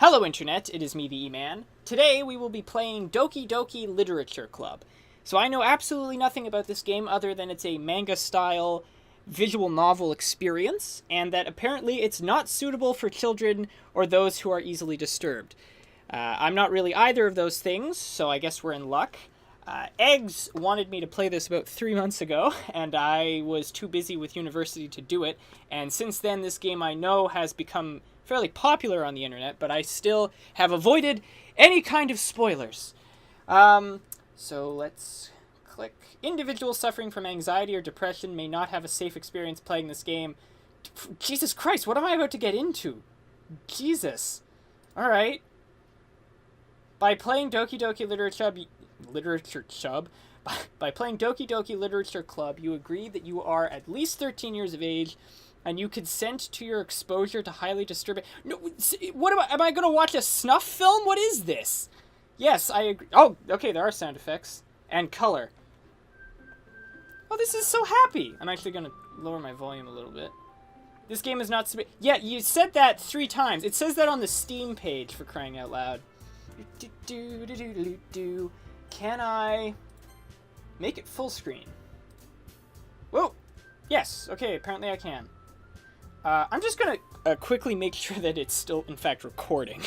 Hello Internet, it is me, the E-Man. Today we will be playing Doki Doki Literature Club. So I know absolutely nothing about this game other than it's a manga-style visual novel experience, and that apparently it's not suitable for children or those who are easily disturbed. I'm not really either of those things, so I guess we're in luck. Eggs wanted me to play this about 3 months ago, and I was too busy with university to do it, and since then this game I know has become fairly popular on the internet, but I still have avoided any kind of spoilers. So let's click. Individuals suffering from anxiety or depression may not have a safe experience playing this game. Jesus Christ, what am I about to get into? Jesus. Alright. By playing Doki Doki Literature Club, by playing Doki Doki Literature Club, you agree that you are at least 13 years of age, and you consent to your exposure to highly disturbing... No, what am I going to watch a snuff film? What is this? Yes, I agree. Oh, okay, there are sound effects. And color. Oh, this is so happy. I'm actually going to lower my volume a little bit. This game is not... Yeah, you said that 3 times. It says that on the Steam page, for crying out loud. Can I make it full screen? Whoa! Yes, okay, apparently I can. I'm just gonna quickly make sure that it's still, in fact, recording.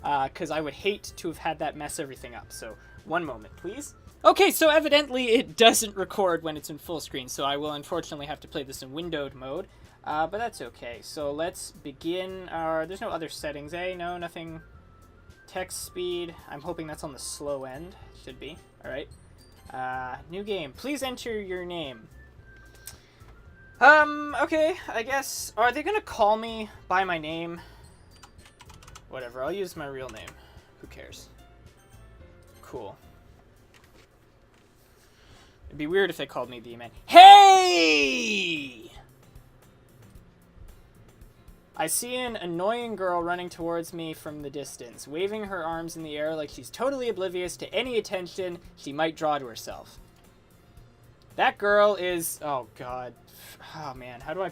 Because I would hate to have had that mess everything up. So, one moment, please. Okay, so evidently it doesn't record when it's in full screen, so I will unfortunately have to play this in windowed mode. But that's okay. So let's begin our... There's no other settings, eh? No, nothing... Text speed. I'm hoping that's on the slow end. Should be. Alright. New game. Please enter your name. Okay, I guess... Are they gonna call me by my name? Whatever, I'll use my real name. Who cares? Cool. It'd be weird if they called me the E-Man. Hey! I see an annoying girl running towards me from the distance, waving her arms in the air like she's totally oblivious to any attention she might draw to herself. That girl is... Oh, God. Oh, man. How do I...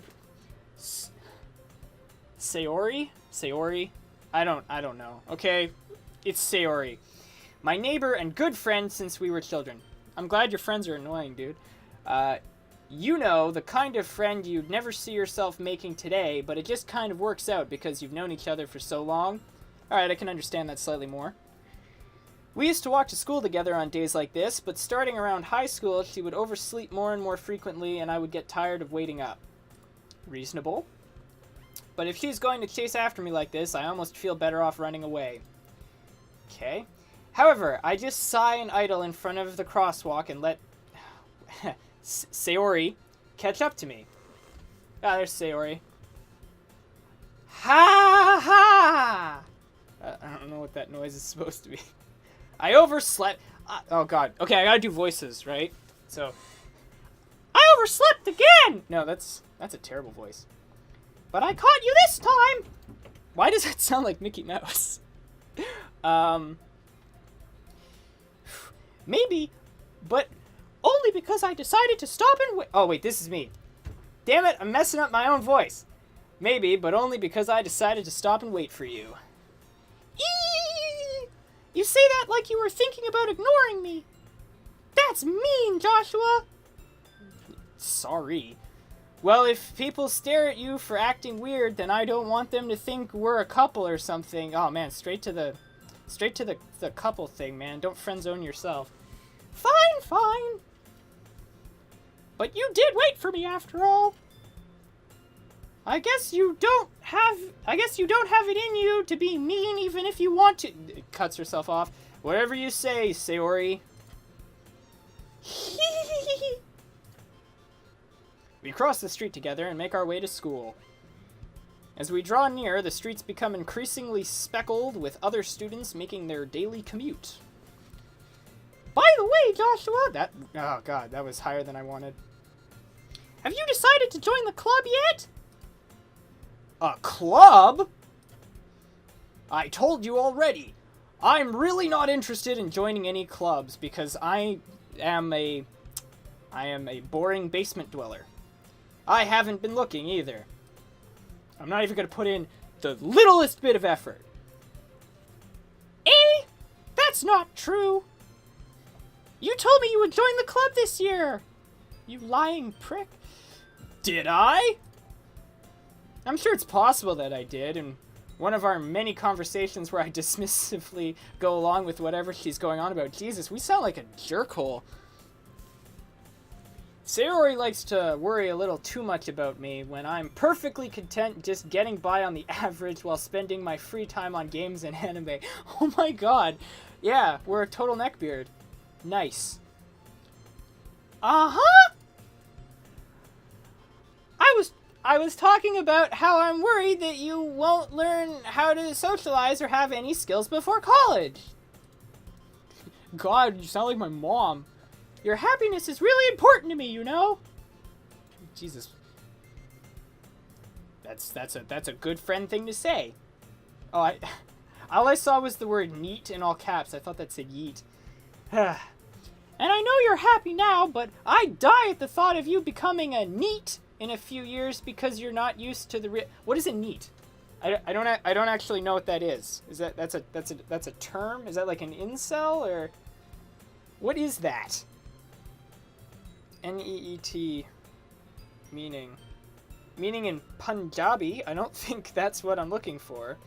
Sayori? Sayori? I don't know. Okay. It's Sayori. My neighbor and good friend since we were children. I'm glad your friends are annoying, dude. You know, the kind of friend you'd never see yourself making today, but it just kind of works out because you've known each other for so long. Alright, I can understand that slightly more. We used to walk to school together on days like this, but starting around high school, she would oversleep more and more frequently, and I would get tired of waiting up. Reasonable. But if she's going to chase after me like this, I almost feel better off running away. Okay. However, I just sigh and idle in front of the crosswalk and let Sayori catch up to me. Ah, there's Sayori. Ha ha! I don't know what that noise is supposed to be. I overslept. Oh god. Okay, I gotta do voices, right? So, I overslept again. No, that's a terrible voice. But I caught you this time. Why does that sound like Mickey Mouse? Maybe, but only because I decided to stop and wait. Oh wait, this is me. Damn it, I'm messing up my own voice. Maybe, but only because I decided to stop and wait for you. Eee! You say that like you were thinking about ignoring me. That's mean, Joshua. Sorry. Well, if people stare at you for acting weird, then I don't want them to think we're a couple or something. Oh man, straight to the couple thing, man. Don't friend zone yourself. Fine, fine. But you did wait for me after all. I guess you don't have it in you to be mean even if you want to. It cuts herself off. Whatever you say, Sayori. We cross the street together and make our way to school. As we draw near, the streets become increasingly speckled with other students making their daily commute. By the way, Joshua, oh god, that was higher than I wanted. Have you decided to join the club yet? A club? I told you already. I'm really not interested in joining any clubs because I am a boring basement dweller. I haven't been looking either. I'm not even going to put in the littlest bit of effort. That's not true. You told me you would join the club this year. You lying prick. Did I? I'm sure it's possible that I did, and one of our many conversations where I dismissively go along with whatever she's going on about. Jesus, we sound like a jerkhole. Sayori likes to worry a little too much about me when I'm perfectly content just getting by on the average while spending my free time on games and anime. Oh my god. Yeah, we're a total neckbeard. Nice. Uh-huh! I was talking about how I'm worried that you won't learn how to socialize or have any skills before college. God, you sound like my mom. Your happiness is really important to me, you know? Jesus. That's a good friend thing to say. Oh, all I saw was the word neat in all caps. I thought that said yeet. And I know you're happy now, but I die at the thought of you becoming a neat in a few years because you're not used to the what is a neat? I don't actually know what that is. Is that's a term? Is that like an incel or what is that? N-E-E-T meaning in Punjabi. I don't think that's what I'm looking for.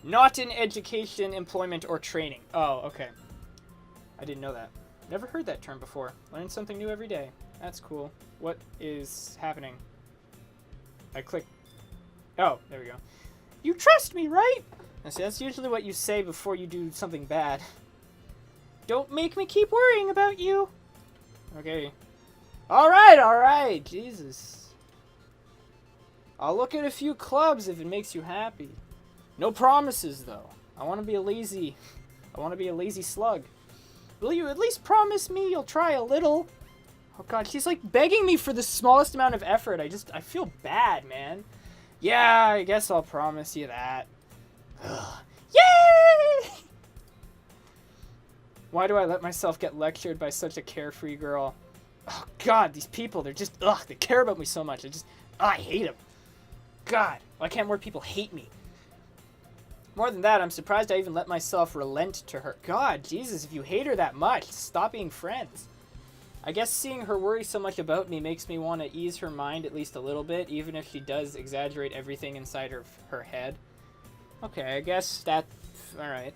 Not in education, employment, or training. Oh, okay. I didn't know that. Never heard that term before. Learn something new every day. That's cool. What is happening? I click. Oh, there we go. You trust me, right? I see, that's usually what you say before you do something bad. Don't make me keep worrying about you. Okay. Alright. Jesus. I'll look at a few clubs if it makes you happy. No promises, though. I want to be a lazy slug. Will you at least promise me you'll try a little? Oh god, she's like begging me for the smallest amount of effort. I feel bad, man. Yeah, I guess I'll promise you that. Ugh. Yay! Why do I let myself get lectured by such a carefree girl? Oh god, these people, they're just, they care about me so much. I hate them. God, why can't more people hate me? More than that, I'm surprised I even let myself relent to her. God, Jesus, if you hate her that much, stop being friends. I guess seeing her worry so much about me makes me want to ease her mind at least a little bit, even if she does exaggerate everything inside her head. Okay, I guess that's alright.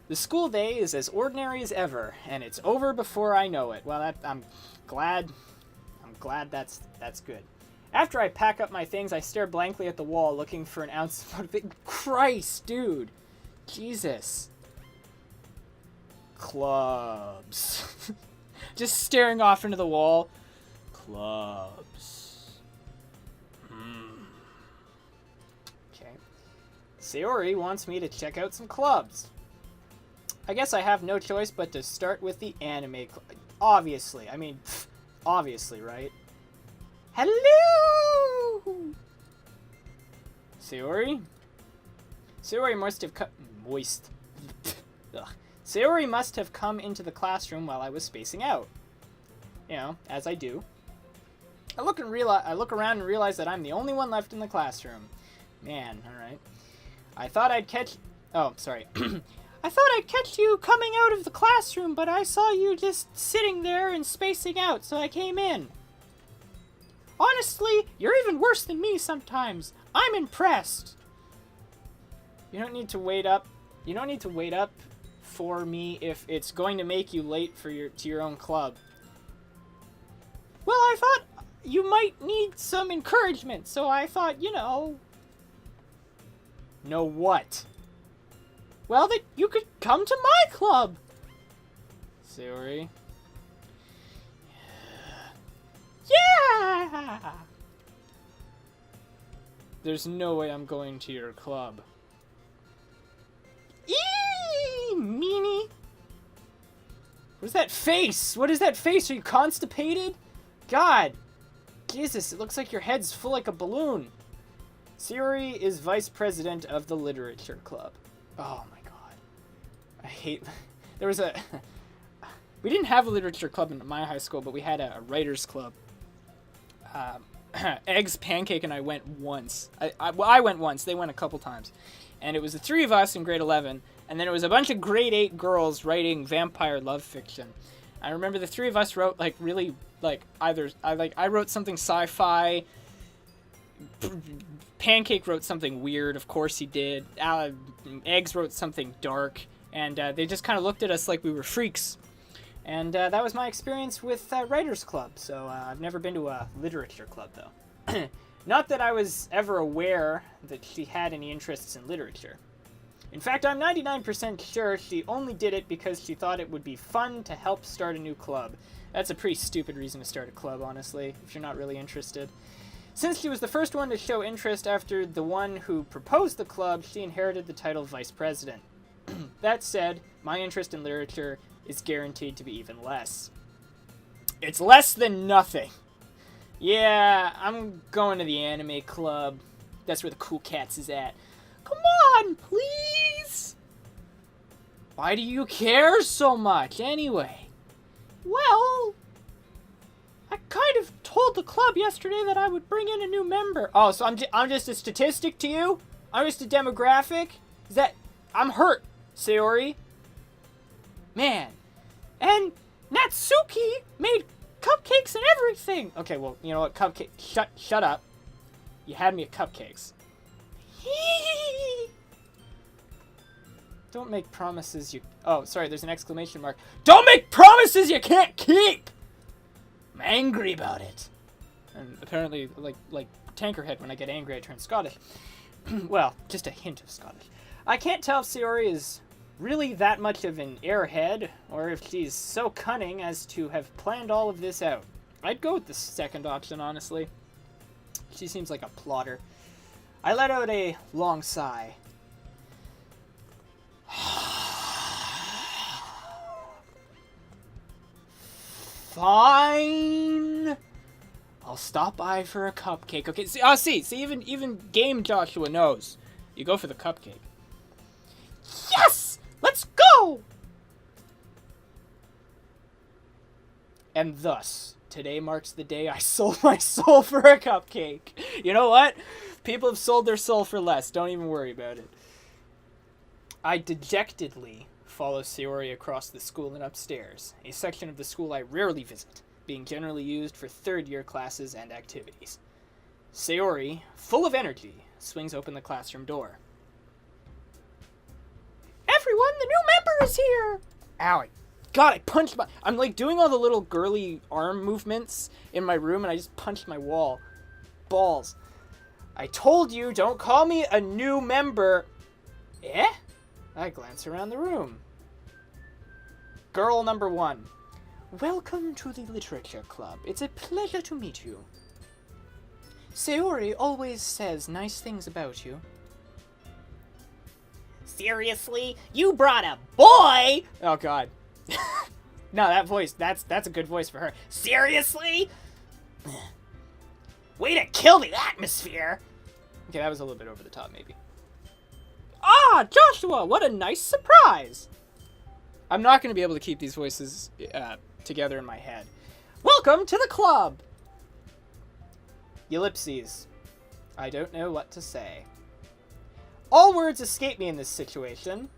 The school day is as ordinary as ever, and it's over before I know it. Well, I'm glad that's good. After I pack up my things, I stare blankly at the wall, looking for an ounce of motivation. Christ, dude. Jesus. Clubs. Just staring off into the wall. Clubs. Okay. Sayori wants me to check out some clubs. I guess I have no choice but to start with the anime club. Obviously. I mean, obviously, right? Hello! Sayori? Sayori must have Sayori must have come into the classroom while I was spacing out. You know, as I do. I look around and realize that I'm the only one left in the classroom. Man, alright. I thought I'd catch... Oh, sorry. I thought I'd catch you coming out of the classroom, but I saw you just sitting there and spacing out, so I came in. Honestly, you're even worse than me sometimes. I'm impressed. You don't need to wait up. You don't need to wait up for me if it's going to make you late for your own club. Well, I thought you might need some encouragement, so I thought, you know... Know what? Well, that you could come to my club. Sayori. Yeah! There's no way I'm going to your club. Eee, meanie. What is that face? What is that face? Are you constipated? God. Jesus, it looks like your head's full like a balloon. Sayori is vice president of the literature club. Oh my god. I hate... There was a... We didn't have a literature club in my high school, but we had a writer's club. Eggs, Pancake, and I went once. I went once. They went a couple times. And it was the three of us in grade 11, and then it was a bunch of grade 8 girls writing vampire love fiction. I remember the three of us wrote, like, really, like, I wrote something sci-fi, Pancake wrote something weird, of course he did, Eggs wrote something dark, and they just kind of looked at us like we were freaks. And that was my experience with Writers Club, so I've never been to a literature club, though. Not that I was ever aware that she had any interests in literature. In fact, I'm 99% sure she only did it because she thought it would be fun to help start a new club. That's a pretty stupid reason to start a club, honestly, if you're not really interested. Since she was the first one to show interest after the one who proposed the club, she inherited the title Vice President. That said, my interest in literature is guaranteed to be even less. It's less than nothing. Yeah, I'm going to the anime club. That's where the cool cats is at. Come on, please! Why do you care so much, anyway? Well, I kind of told the club yesterday that I would bring in a new member. Oh, so I'm just a statistic to you? I'm just a demographic? Is that... I'm hurt, Sayori. Man. And Natsuki made cupcakes and everything! Okay, well, you know what, Cupcake... Shut up. You had me at cupcakes. Don't make promises you... Oh, sorry, there's an exclamation mark. Don't make promises you can't keep! I'm angry about it. And apparently, like Tankerhead, when I get angry, I turn Scottish. Well, just a hint of Scottish. I can't tell if Sayori is really that much of an airhead, or if she's so cunning as to have planned all of this out. I'd go with the second option, honestly. She seems like a plotter. I let out a long sigh. Fine. I'll stop by for a cupcake. Okay, see, even Game Joshua knows. You go for the cupcake. Yes! Let's go! And thus, today marks the day I sold my soul for a cupcake. You know what? People have sold their soul for less. Don't even worry about it. I dejectedly follow Sayori across the school and upstairs, a section of the school I rarely visit, being generally used for third-year classes and activities. Sayori, full of energy, swings open the classroom door. Everyone, the new member is here! Ow, I punched my... I'm, like, doing all the little girly arm movements in my room, and I just punched my wall. Balls. I told you, don't call me a new member. Eh? I glance around the room. Girl number 1. Welcome to the Literature Club. It's a pleasure to meet you. Sayori always says nice things about you. Seriously? You brought a boy? Oh, God. No, that voice, that's a good voice for her. Seriously? Way to kill the atmosphere! Okay, that was a little bit over the top, maybe. Ah, Joshua, what a nice surprise! I'm not going to be able to keep these voices together in my head. Welcome to the club! Ellipses. I don't know what to say. All words escape me in this situation.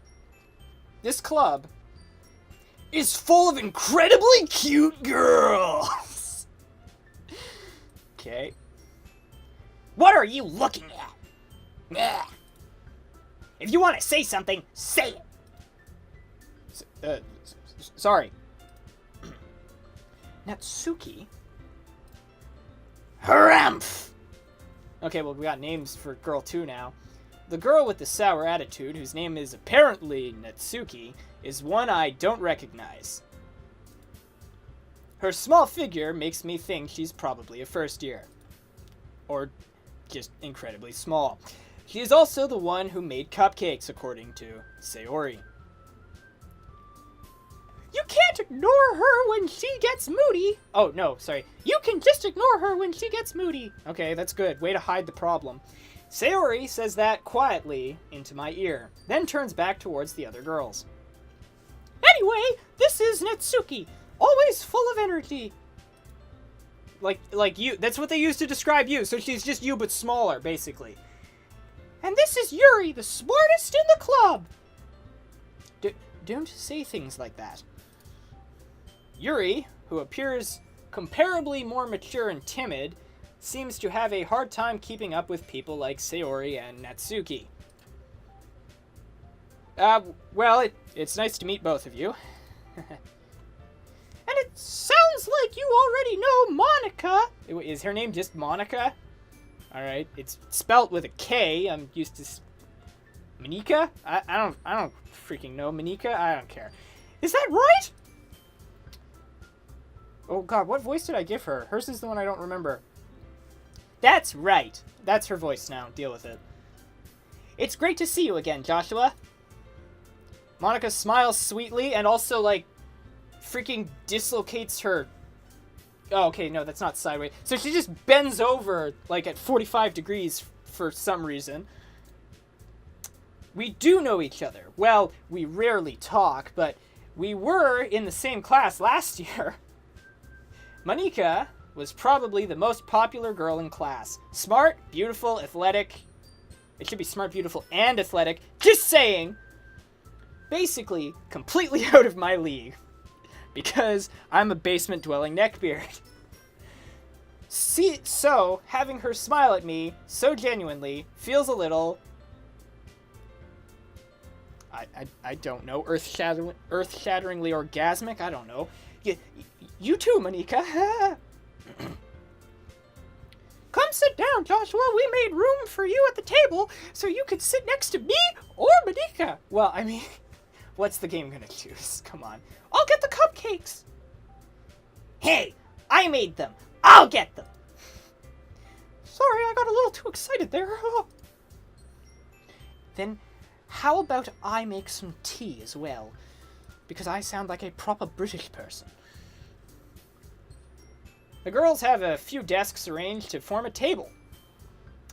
This club is full of incredibly cute girls. Okay. What are you looking at? Ugh. If you want to say something, say it. Sorry. Natsuki? Harumph! Okay, well, we got names for girl 2 now. The girl with the sour attitude, whose name is apparently Natsuki, is one I don't recognize. Her small figure makes me think she's probably a first year. Or just incredibly small. She is also the one who made cupcakes, according to Sayori. You can't ignore her when she gets moody. Oh, no, sorry. You can just ignore her when she gets moody. Okay, that's good. Way to hide the problem. Sayori says that quietly into my ear, then turns back towards the other girls. Anyway, this is Natsuki, always full of energy. Like you, that's what they use to describe you, so she's just you but smaller, basically. And this is Yuri, the smartest in the club. Don't say things like that. Yuri, who appears comparably more mature and timid, seems to have a hard time keeping up with people like Sayori and Natsuki. Well, it's nice to meet both of you. And it sounds like you already know Monica. Is her name just Monica? Alright, it's spelt with a K. I'm used to... Monica? I don't freaking know. Monica? I don't care. Is that right? Oh god, what voice did I give her? Hers is the one I don't remember. That's right. That's her voice now. Deal with it. It's great to see you again, Joshua. Monica smiles sweetly and also, like, freaking dislocates her... Oh, okay, no, that's not sideways. So she just bends over, like, at 45 degrees for some reason. We do know each other. Well, we rarely talk, but we were in the same class last year. Monica was probably the most popular girl in class. Smart, beautiful, athletic. It should be smart, beautiful, and athletic. Just saying. Basically, completely out of my league. Because I'm a basement-dwelling neckbeard. So, having her smile at me so genuinely feels a little... I don't know. Earth-shatteringly orgasmic? I don't know. You too, Monica. Come sit down, Joshua. We made room for you at the table so you could sit next to me or Monica. Well, I mean, what's the game gonna choose? Come on. I'll get the cupcakes. Hey, I made them. I'll get them. Sorry, I got a little too excited there. Then, how about I make some tea as well? Because I sound like a proper British person. The girls have a few desks arranged to form a table.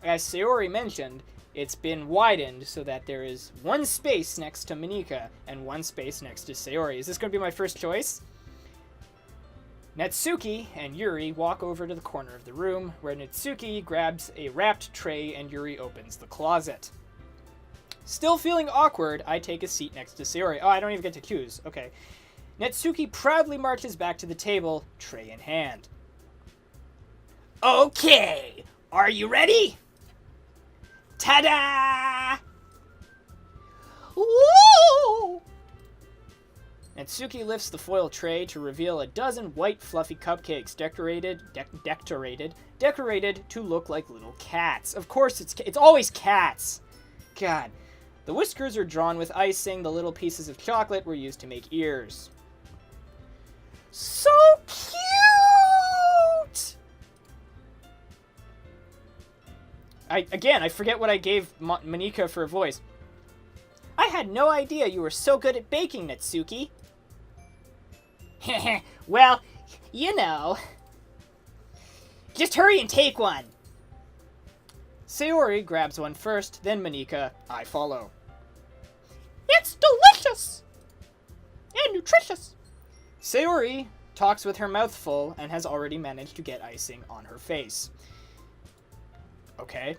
As Sayori mentioned, it's been widened so that there is one space next to Monica and one space next to Sayori. Is this going to be my first choice? Natsuki and Yuri walk over to the corner of the room, where Natsuki grabs a wrapped tray and Yuri opens the closet. Still feeling awkward, I take a seat next to Sayori. Oh, I don't even get to choose. Okay. Natsuki proudly marches back to the table, tray in hand. Okay, are you ready? Ta-da! Woo! Natsuki lifts the foil tray to reveal a dozen white fluffy cupcakes decorated to look like little cats. Of course, it's always cats. God. The whiskers are drawn with icing. The little pieces of chocolate were used to make ears. So cute! I forget what I gave Monica for a voice. I had no idea you were so good at baking, Natsuki. Well, you know. Just hurry and take one. Sayori grabs one first, then Monica. I follow. It's delicious! And nutritious! Sayori talks with her mouth full and has already managed to get icing on her face. Okay.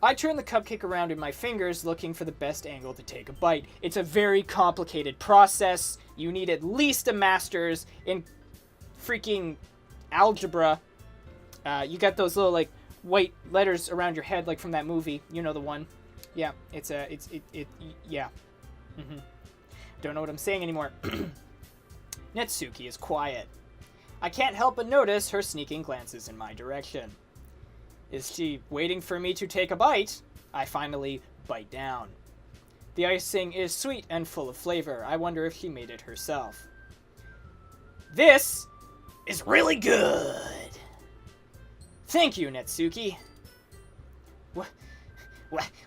I turn the cupcake around in my fingers, looking for the best angle to take a bite. It's a very complicated process. You need at least a master's in freaking algebra. You got those little, like, white letters around your head, like from that movie. You know the one. Yeah, yeah. Don't know what I'm saying anymore. Natsuki is quiet. I can't help but notice her sneaking glances in my direction. Is she waiting for me to take a bite? I finally bite down. The icing is sweet and full of flavor. I wonder if she made it herself. This is really good. Thank you, Natsuki.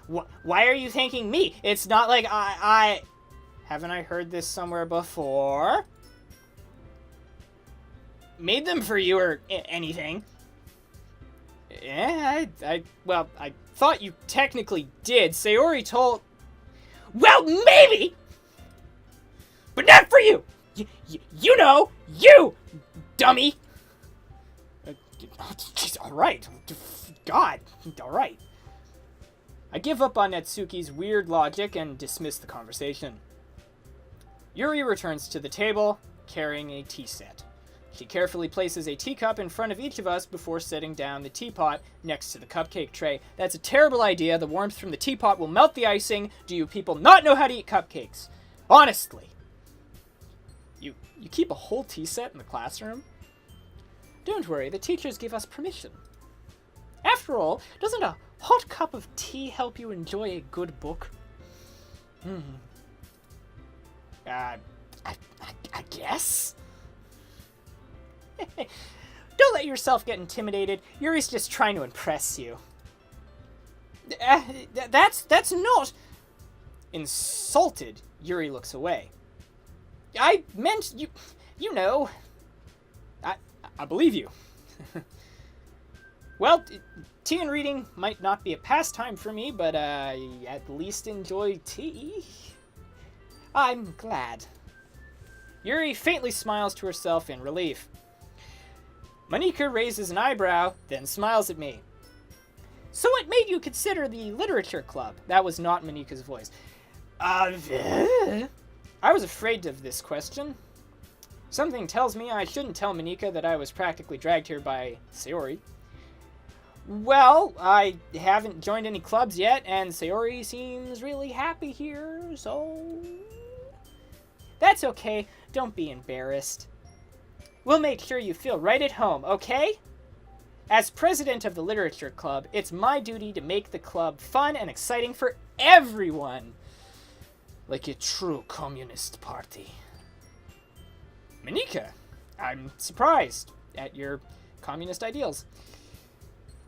Why are you thanking me? It's not like I... Haven't I heard this somewhere before? Made them for you or anything. Yeah, well, I thought you technically did. Sayori told... Well, maybe! But not for you! You know! You! Dummy! Alright. God. Alright. I give up on Natsuki's weird logic and dismiss the conversation. Yuri returns to the table, carrying a tea set. She carefully places a teacup in front of each of us before setting down the teapot next to the cupcake tray. That's a terrible idea. The warmth from the teapot will melt the icing. Do you people not know how to eat cupcakes? Honestly. You keep a whole tea set in the classroom? Don't worry, the teachers give us permission. After all, doesn't a hot cup of tea help you enjoy a good book? I guess? Don't let yourself get intimidated. Yuri's just trying to impress you. That's not... Insulted, Yuri looks away. I meant you know. I believe you. Well, tea and reading might not be a pastime for me, but I at least enjoy tea. I'm glad. Yuri faintly smiles to herself in relief. Monika raises an eyebrow, then smiles at me. So what made you consider the literature club? That was not Monika's voice. I was afraid of this question. Something tells me I shouldn't tell Monika that I was practically dragged here by Sayori. Well, I haven't joined any clubs yet, and Sayori seems really happy here, so... That's okay. Don't be embarrassed. We'll make sure you feel right at home, okay? As president of the Literature Club, it's my duty to make the club fun and exciting for everyone. Like a true communist party. Monika, I'm surprised at your communist ideals.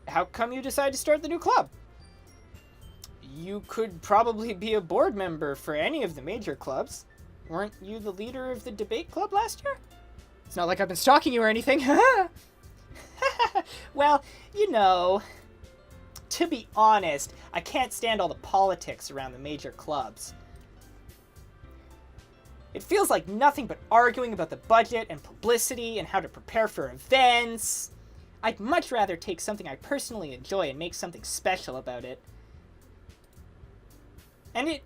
How come you decided to start the new club? You could probably be a board member for any of the major clubs. Weren't you the leader of the debate club last year? It's not like I've been stalking you or anything. Well, you know, to be honest, I can't stand all the politics around the major clubs. It feels like nothing but arguing about the budget and publicity and how to prepare for events. I'd much rather take something I personally enjoy and make something special about it. And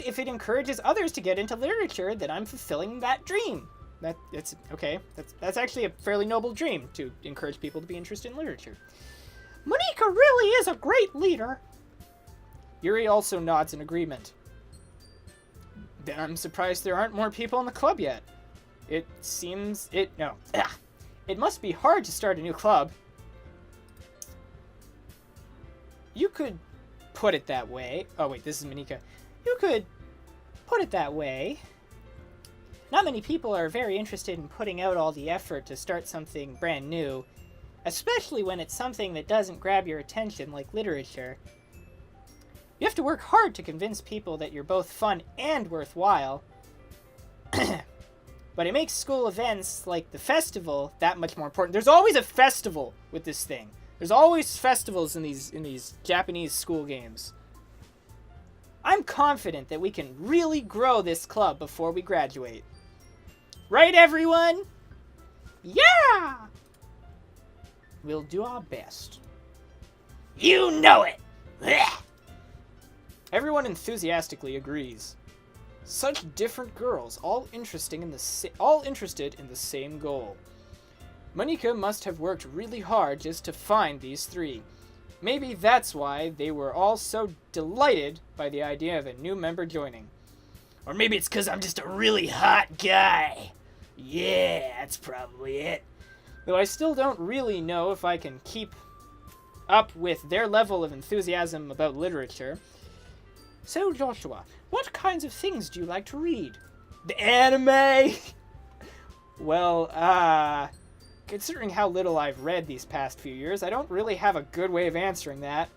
if it encourages others to get into literature, then I'm fulfilling that dream. That's okay. That's actually a fairly noble dream, to encourage people to be interested in literature. Monika really is a great leader. Yuri also nods in agreement. Then I'm surprised there aren't more people in the club yet. It must be hard to start a new club. You could put it that way. Oh wait, this is Monika. You could put it that way. Not many people are very interested in putting out all the effort to start something brand new, especially when it's something that doesn't grab your attention like literature. You have to work hard to convince people that you're both fun and worthwhile. But it makes school events like the festival that much more important. There's always a festival with this thing. There's always festivals in these Japanese school games. I'm confident that we can really grow this club before we graduate. Right, everyone? Yeah! We'll do our best. You know it! Blech! Everyone enthusiastically agrees. Such different girls, all interested in the same goal. Monika must have worked really hard just to find these three. Maybe that's why they were all so delighted by the idea of a new member joining. Or maybe it's because I'm just a really hot guy. Yeah, that's probably it. Though I still don't really know if I can keep up with their level of enthusiasm about literature. So, Joshua, what kinds of things do you like to read? The anime! Well, considering how little I've read these past few years, I don't really have a good way of answering that.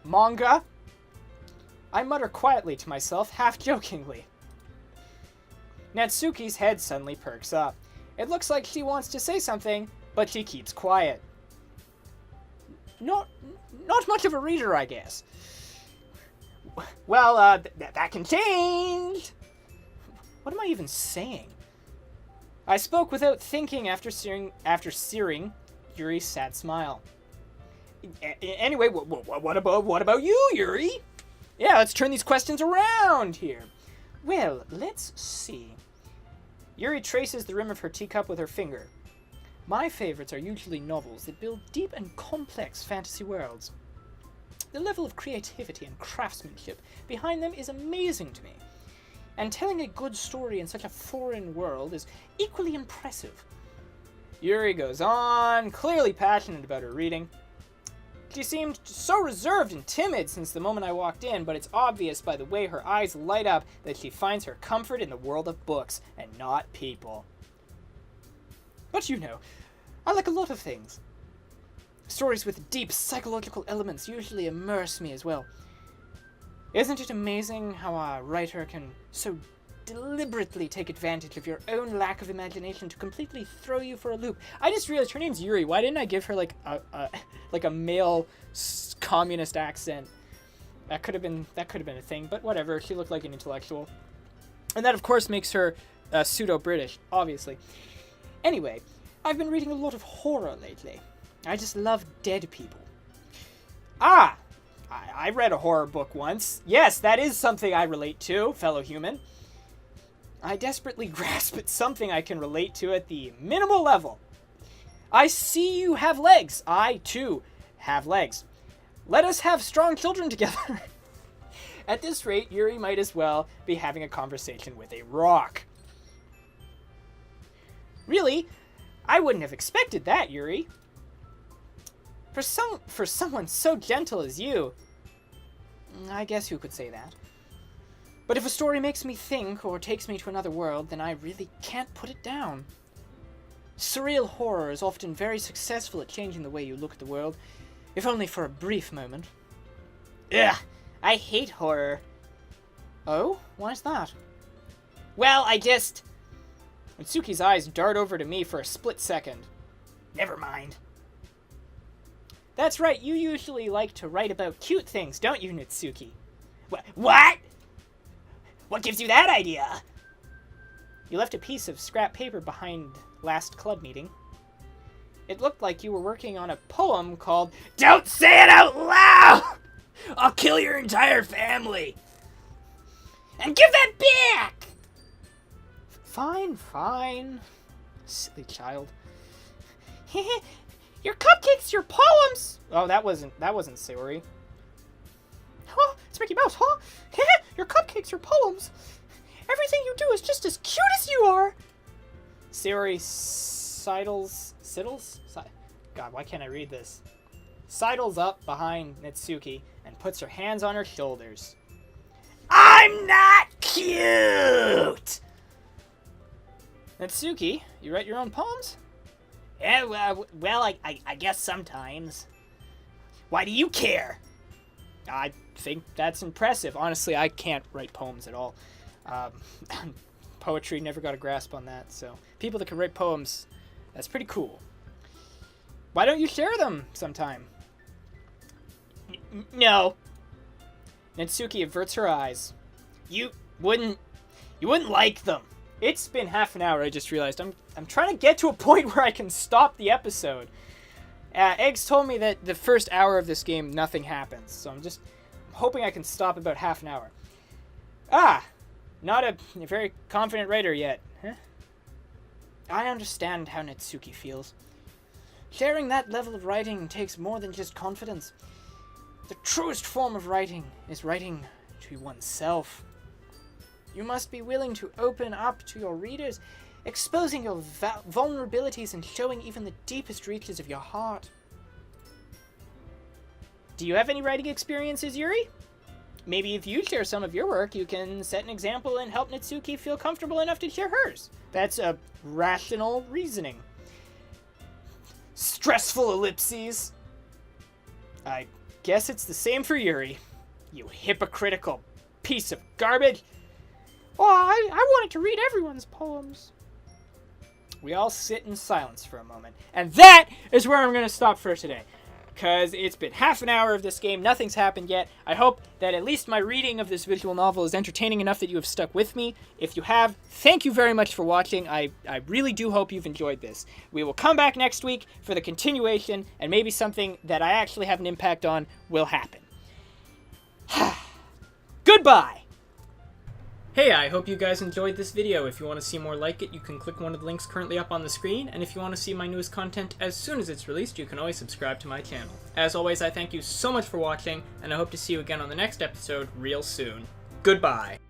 Manga? I mutter quietly to myself, half-jokingly. Natsuki's head suddenly perks up. It looks like she wants to say something, but she keeps quiet. Not much of a reader, I guess. Well, that can change! What am I even saying? I spoke without thinking after searing Yuri's sad smile. Anyway, what about you, Yuri? Yeah, let's turn these questions around here. Well, let's see. Yuri traces the rim of her teacup with her finger. My favorites are usually novels that build deep and complex fantasy worlds. The level of creativity and craftsmanship behind them is amazing to me. And telling a good story in such a foreign world is equally impressive. Yuri goes on, clearly passionate about her reading. She seemed so reserved and timid since the moment I walked in, but it's obvious by the way her eyes light up that she finds her comfort in the world of books and not people. But you know, I like a lot of things. Stories with deep psychological elements usually immerse me as well. Isn't it amazing how a writer can so deliberately take advantage of your own lack of imagination to completely throw you for a loop? I just realized her name's Yuri. Why didn't I give her like a male communist accent? That could have been a thing, but whatever. She looked like an intellectual, and that of course makes her pseudo-British, obviously. Anyway, I've been reading a lot of horror lately. I just love dead people. I read a horror book once. Yes, that is something I relate to, fellow human. I desperately grasp at something I can relate to at the minimal level. I see you have legs. I, too, have legs. Let us have strong children together. At this rate, Yuri might as well be having a conversation with a rock. Really? I wouldn't have expected that, Yuri. For someone so gentle as you, I guess you could say that. But if a story makes me think or takes me to another world, then I really can't put it down. Surreal horror is often very successful at changing the way you look at the world, if only for a brief moment. Ugh, I hate horror. Oh? Why's that? Well, Mitsuki's eyes dart over to me for a split second. Never mind. That's right, you usually like to write about cute things, don't you, Nitsuki? What? What gives you that idea? You left a piece of scrap paper behind last club meeting. It looked like you were working on a poem called Don't Say It Out Loud! I'll kill your entire family! And give that back! Fine. Silly child. Your cupcakes, your poems! Oh, that wasn't Sayori. Huh? It's Mickey Mouse, huh? Your cupcakes, your poems. Everything you do is just as cute as you are. Sayori sidles. God, why can't I read this? Sidles up behind Nitsuki and puts her hands on her shoulders. I'm not cute! Nitsuki, you write your own poems? Yeah, well, I guess sometimes. Why do you care? I think that's impressive. Honestly, I can't write poems at all. Poetry, never got a grasp on that, so people that can write poems, that's pretty cool. Why don't you share them sometime? No. Nitsuki averts her eyes. You wouldn't like them. It's been half an hour, I just realized. I'm trying to get to a point where I can stop the episode. Eggs told me that the first hour of this game, nothing happens. So I'm hoping I can stop about half an hour. Not a very confident writer yet. Huh? I understand how Natsuki feels. Sharing that level of writing takes more than just confidence. The truest form of writing is writing to oneself. You must be willing to open up to your readers, exposing your vulnerabilities and showing even the deepest reaches of your heart. Do you have any writing experiences, Yuri? Maybe if you share some of your work, you can set an example and help Nitsuki feel comfortable enough to share hers. That's a rational reasoning. Stressful ellipses. I guess it's the same for Yuri. You hypocritical piece of garbage. Oh, I wanted to read everyone's poems. We all sit in silence for a moment. And that is where I'm going to stop for today. because it's been half an hour of this game, nothing's happened yet. I hope that at least my reading of this visual novel is entertaining enough that you have stuck with me. If you have, thank you very much for watching. I really do hope you've enjoyed this. We will come back next week for the continuation, and maybe something that I actually have an impact on will happen. Goodbye! Hey, I hope you guys enjoyed this video. If you want to see more like it, you can click one of the links currently up on the screen, and if you want to see my newest content as soon as it's released, you can always subscribe to my channel. As always, I thank you so much for watching, and I hope to see you again on the next episode real soon. Goodbye!